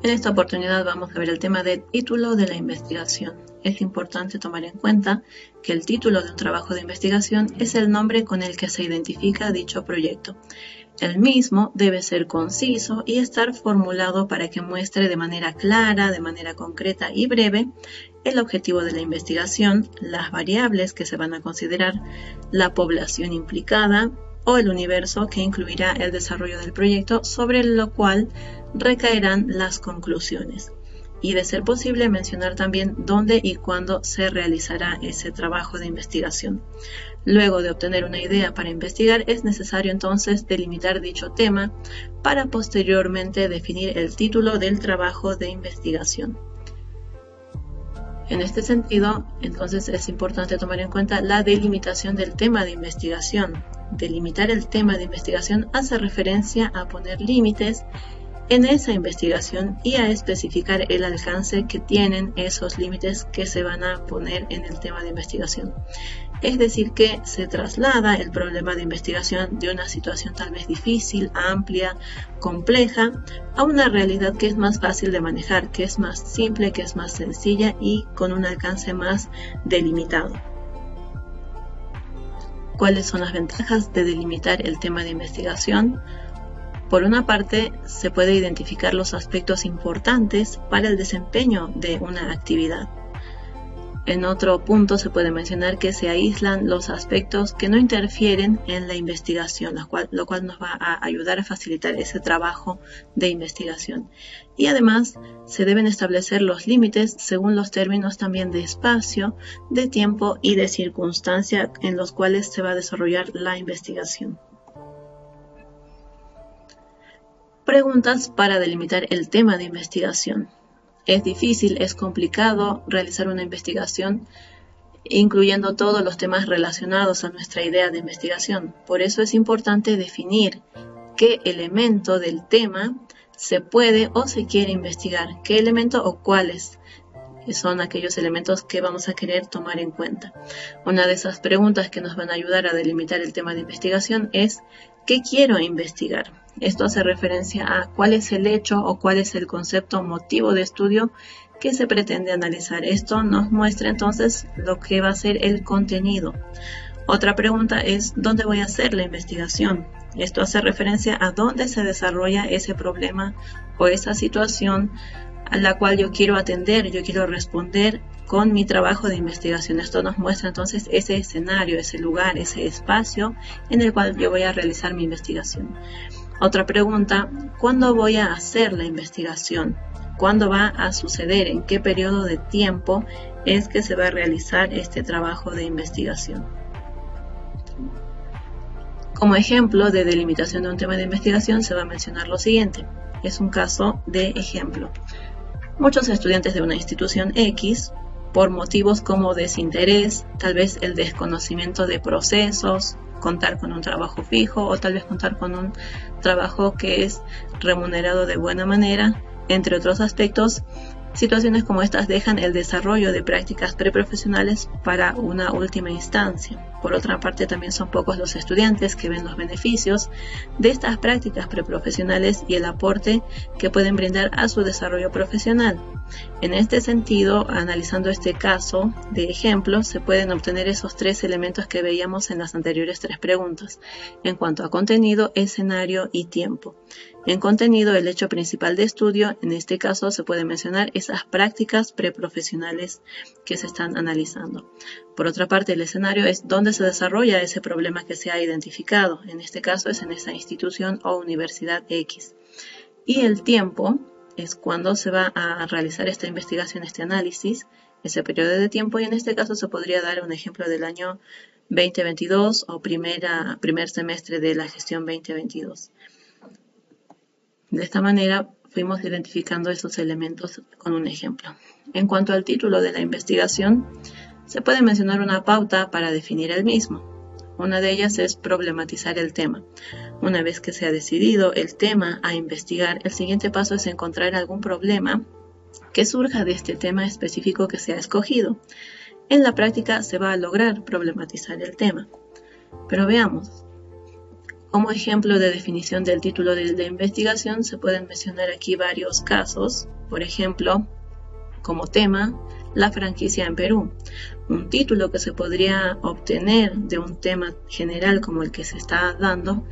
En esta oportunidad vamos a ver el tema del título de la investigación. Es importante tomar en cuenta que el título de un trabajo de investigación es el nombre con el que se identifica dicho proyecto. El mismo debe ser conciso y estar formulado para que muestre de manera clara, de manera concreta y breve el objetivo de la investigación, las variables que se van a considerar, la población implicada o el universo que incluirá el desarrollo del proyecto, sobre lo cual recaerán las conclusiones. Y de ser posible mencionar también dónde y cuándo se realizará ese trabajo de investigación. Luego de obtener una idea para investigar, es necesario entonces delimitar dicho tema para posteriormente definir el título del trabajo de investigación. En este sentido, entonces es importante tomar en cuenta la delimitación del tema de investigación. Delimitar el tema de investigación hace referencia a poner límites en esa investigación y a especificar el alcance que tienen esos límites que se van a poner en el tema de investigación. Es decir, que se traslada el problema de investigación de una situación tal vez difícil, amplia, compleja, a una realidad que es más fácil de manejar, que es más simple, que es más sencilla y con un alcance más delimitado. ¿Cuáles son las ventajas de delimitar el tema de investigación? Por una parte, se puede identificar los aspectos importantes para el desempeño de una actividad. En otro punto se puede mencionar que se aíslan los aspectos que no interfieren en la investigación, lo cual nos va a ayudar a facilitar ese trabajo de investigación. Y además se deben establecer los límites según los términos también de espacio, de tiempo y de circunstancia en los cuales se va a desarrollar la investigación. Preguntas para delimitar el tema de investigación. Es difícil, es complicado realizar una investigación incluyendo todos los temas relacionados a nuestra idea de investigación. Por eso es importante definir qué elemento del tema se puede o se quiere investigar, qué elemento o cuáles son aquellos elementos que vamos a querer tomar en cuenta. Una de esas preguntas que nos van a ayudar a delimitar el tema de investigación es ¿qué quiero investigar? Esto hace referencia a cuál es el hecho o cuál es el concepto o motivo de estudio que se pretende analizar. Esto nos muestra entonces lo que va a ser el contenido. Otra pregunta es ¿dónde voy a hacer la investigación? Esto hace referencia a dónde se desarrolla ese problema o esa situación a la cual yo quiero atender, yo quiero responder con mi trabajo de investigación. Esto nos muestra entonces ese escenario, ese lugar, ese espacio en el cual yo voy a realizar mi investigación. Otra pregunta, ¿cuándo voy a hacer la investigación? ¿Cuándo va a suceder? ¿En qué periodo de tiempo es que se va a realizar este trabajo de investigación? Como ejemplo de delimitación de un tema de investigación se va a mencionar lo siguiente. Es un caso de ejemplo. Muchos estudiantes de una institución X, por motivos como desinterés, tal vez el desconocimiento de procesos, contar con un trabajo fijo o tal vez contar con un trabajo que es remunerado de buena manera, entre otros aspectos, situaciones como estas dejan el desarrollo de prácticas preprofesionales para una última instancia. Por otra parte, también son pocos los estudiantes que ven los beneficios de estas prácticas preprofesionales y el aporte que pueden brindar a su desarrollo profesional. En este sentido, analizando este caso de ejemplo, se pueden obtener esos tres elementos que veíamos en las anteriores tres preguntas, en cuanto a contenido, escenario y tiempo. En contenido, el hecho principal de estudio, en este caso se puede mencionar esas prácticas preprofesionales que se están analizando. Por otra parte, el escenario es dónde se desarrolla ese problema que se ha identificado. En este caso es en esa institución o universidad X. Y el tiempo es cuando se va a realizar esta investigación, este análisis, ese periodo de tiempo, y en este caso se podría dar un ejemplo del año 2022 o primer semestre de la gestión 2022. De esta manera fuimos identificando esos elementos con un ejemplo. En cuanto al título de la investigación, se puede mencionar una pauta para definir el mismo. Una de ellas es problematizar el tema. Una vez que se ha decidido el tema a investigar, el siguiente paso es encontrar algún problema que surja de este tema específico que se ha escogido. En la práctica se va a lograr problematizar el tema. Pero veamos, Como ejemplo de definición del título de investigación se pueden mencionar aquí varios casos. Por ejemplo, como tema, la franquicia en Perú. Un título que se podría obtener de un tema general como el que se está dando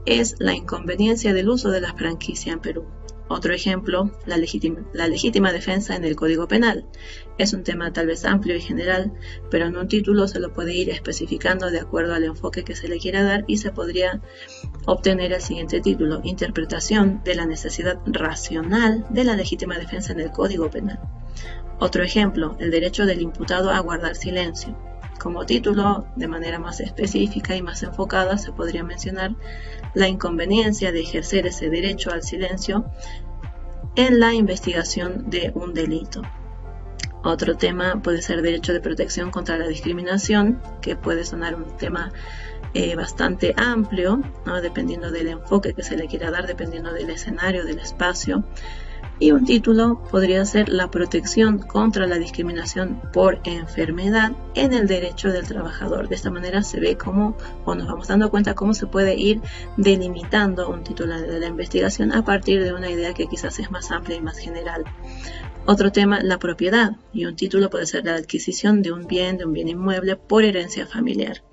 es la inconveniencia del uso de la franquicia en Perú. Otro ejemplo, la legítima defensa en el Código Penal. Es un tema tal vez amplio y general, pero en un título se lo puede ir especificando de acuerdo al enfoque que se le quiera dar y se podría obtener el siguiente título: interpretación de la necesidad racional de la legítima defensa en el Código Penal. Otro ejemplo, el derecho del imputado a guardar silencio. Como título, de manera más específica y más enfocada, se podría mencionar la inconveniencia de ejercer ese derecho al silencio en la investigación de un delito. Otro tema puede ser derecho de protección contra la discriminación, que puede sonar un tema bastante amplio, ¿no? Dependiendo del enfoque que se le quiera dar, dependiendo del escenario, del espacio. Y un título podría ser la protección contra la discriminación por enfermedad en el derecho del trabajador. De esta manera se ve cómo, o nos vamos dando cuenta cómo se puede ir delimitando un título de la investigación a partir de una idea que quizás es más amplia y más general. Otro tema, la propiedad, y un título puede ser la adquisición de un bien inmueble por herencia familiar.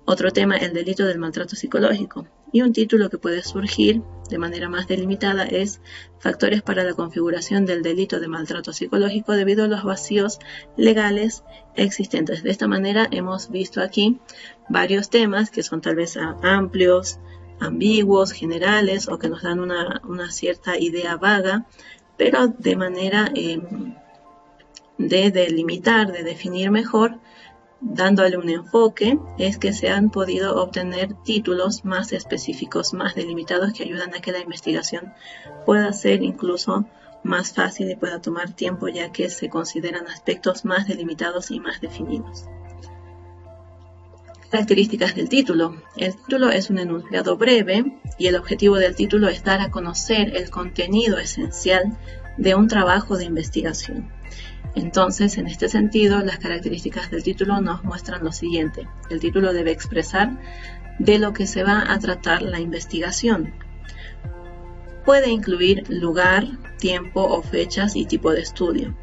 Otro tema, el delito del maltrato psicológico. Y un título que puede surgir de manera más delimitada es factores para la configuración del delito de maltrato psicológico debido a los vacíos legales existentes. De esta manera hemos visto aquí varios temas que son tal vez amplios, ambiguos, generales o que nos dan una cierta idea vaga, pero de manera de delimitar, de definir mejor, dándole un enfoque, es que se han podido obtener títulos más específicos, más delimitados, que ayudan a que la investigación pueda ser incluso más fácil y pueda tomar tiempo, ya que se consideran aspectos más delimitados y más definidos. Características del título. El título es un enunciado breve y el objetivo del título es dar a conocer el contenido esencial de un trabajo de investigación. Entonces, en este sentido, las características del título nos muestran lo siguiente. El título debe expresar de lo que se va a tratar la investigación. Puede incluir lugar, tiempo o fechas y tipo de estudio.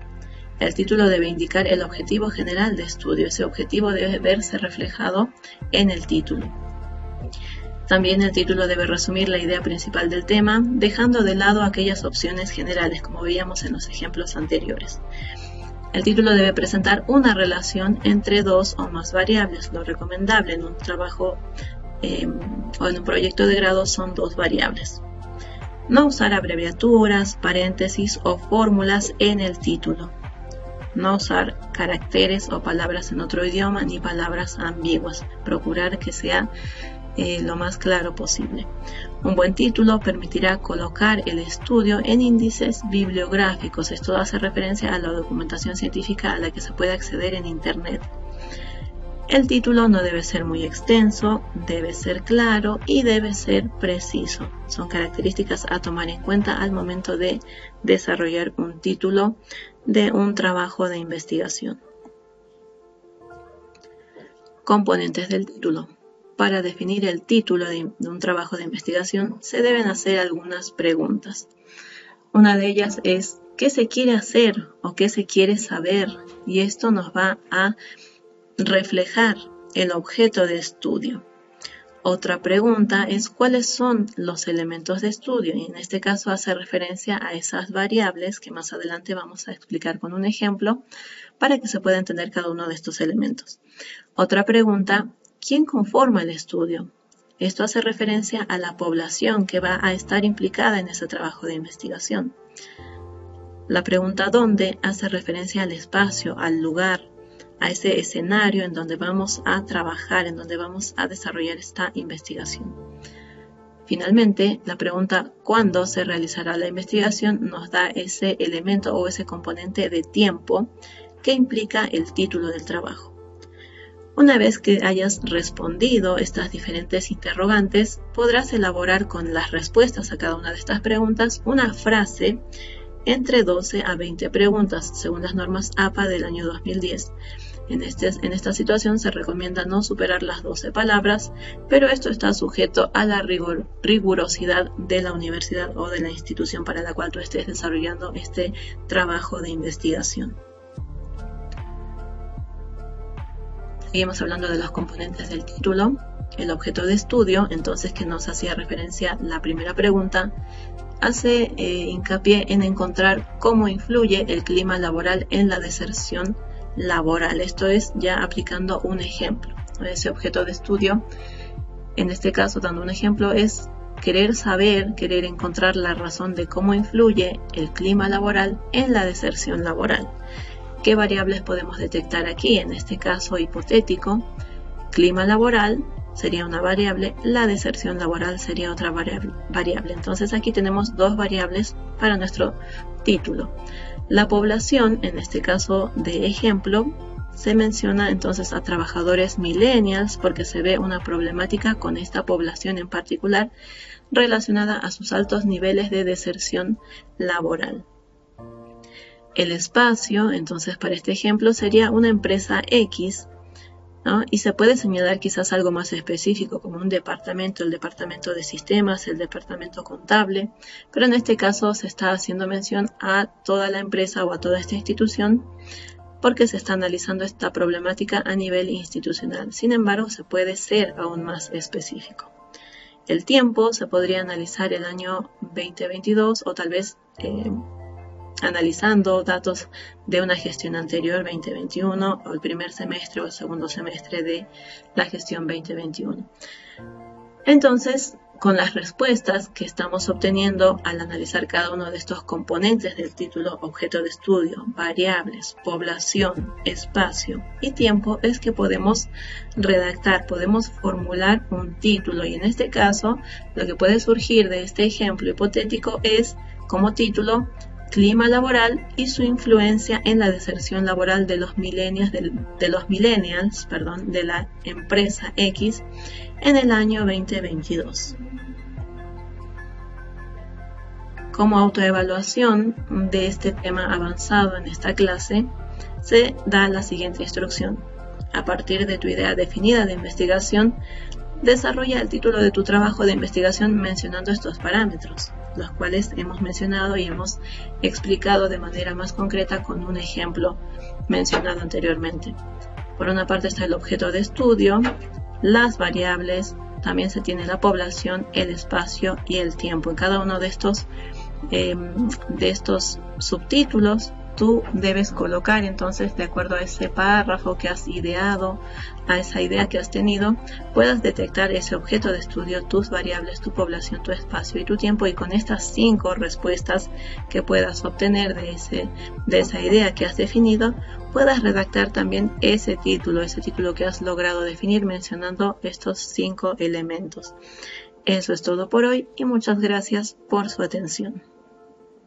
El título debe indicar el objetivo general de estudio. Ese objetivo debe verse reflejado en el título. También el título debe resumir la idea principal del tema, dejando de lado aquellas opciones generales, como veíamos en los ejemplos anteriores. El título debe presentar una relación entre dos o más variables. Lo recomendable en un trabajo o en un proyecto de grado son dos variables. No usar abreviaturas, paréntesis o fórmulas en el título. No usar caracteres o palabras en otro idioma ni palabras ambiguas. Procurar que sea lo más claro posible. Un buen título permitirá colocar el estudio en índices bibliográficos. Esto hace referencia a la documentación científica a la que se puede acceder en Internet. El título no debe ser muy extenso, debe ser claro y debe ser preciso. Son características a tomar en cuenta al momento de desarrollar un título de un trabajo de investigación. Componentes del título. Para definir el título de un trabajo de investigación se deben hacer algunas preguntas. Una de ellas es ¿qué se quiere hacer o qué se quiere saber? Y esto nos va a reflejar el objeto de estudio. Otra pregunta es ¿cuáles son los elementos de estudio? Y en este caso hace referencia a esas variables que más adelante vamos a explicar con un ejemplo para que se pueda entender cada uno de estos elementos. Otra pregunta, ¿quién conforma el estudio? Esto hace referencia a la población que va a estar implicada en ese trabajo de investigación. La pregunta ¿dónde? Hace referencia al espacio, al lugar, a ese escenario en donde vamos a trabajar, en donde vamos a desarrollar esta investigación. Finalmente, la pregunta ¿cuándo se realizará la investigación? Nos da ese elemento o ese componente de tiempo que implica el título del trabajo. Una vez que hayas respondido estas diferentes interrogantes, podrás elaborar con las respuestas a cada una de estas preguntas una frase entre 12 a 20 preguntas, según las normas APA del año 2010. En esta situación se recomienda no superar las 12 palabras, pero esto está sujeto a la rigurosidad de la universidad o de la institución para la cual tú estés desarrollando este trabajo de investigación. Seguimos hablando de los componentes del título. El objeto de estudio, entonces, que nos hacía referencia la primera pregunta, hace hincapié en encontrar cómo influye el clima laboral en la deserción laboral. Esto es ya aplicando un ejemplo. Ese objeto de estudio, en este caso dando un ejemplo, es querer encontrar la razón de cómo influye el clima laboral en la deserción laboral. ¿Qué variables podemos detectar aquí? En este caso hipotético, clima laboral sería una variable, la deserción laboral sería otra variable. Entonces aquí tenemos dos variables para nuestro título. La población, en este caso de ejemplo, se menciona entonces a trabajadores millennials porque se ve una problemática con esta población en particular relacionada a sus altos niveles de deserción laboral. El espacio, entonces, para este ejemplo sería una empresa X, ¿no? Y se puede señalar quizás algo más específico como un departamento, el departamento de sistemas, el departamento contable, pero en este caso se está haciendo mención a toda la empresa o a toda esta institución porque se está analizando esta problemática a nivel institucional. Sin embargo, se puede ser aún más específico. El tiempo se podría analizar el año 2022 o tal vez analizando datos de una gestión anterior, 2021, o el primer semestre o el segundo semestre de la gestión 2021. Entonces, con las respuestas que estamos obteniendo al analizar cada uno de estos componentes del título, objeto de estudio, variables, población, espacio y tiempo, es que podemos redactar, podemos formular un título. Y en este caso, lo que puede surgir de este ejemplo hipotético es, como título, clima laboral y su influencia en la deserción laboral de los millennials, de la empresa X en el año 2022. Como autoevaluación de este tema avanzado en esta clase, se da la siguiente instrucción. A partir de tu idea definida de investigación, desarrolla el título de tu trabajo de investigación mencionando estos parámetros, los cuales hemos mencionado y hemos explicado de manera más concreta con un ejemplo mencionado anteriormente. Por una parte está el objeto de estudio, las variables, también se tiene la población, el espacio y el tiempo. En cada uno de estos subtítulos tú debes colocar entonces, de acuerdo a ese párrafo que has ideado, a esa idea que has tenido, puedas detectar ese objeto de estudio, tus variables, tu población, tu espacio y tu tiempo, y con estas 5 respuestas que puedas obtener de esa idea que has definido, puedas redactar también ese título que has logrado definir mencionando estos 5 elementos. Eso es todo por hoy y muchas gracias por su atención.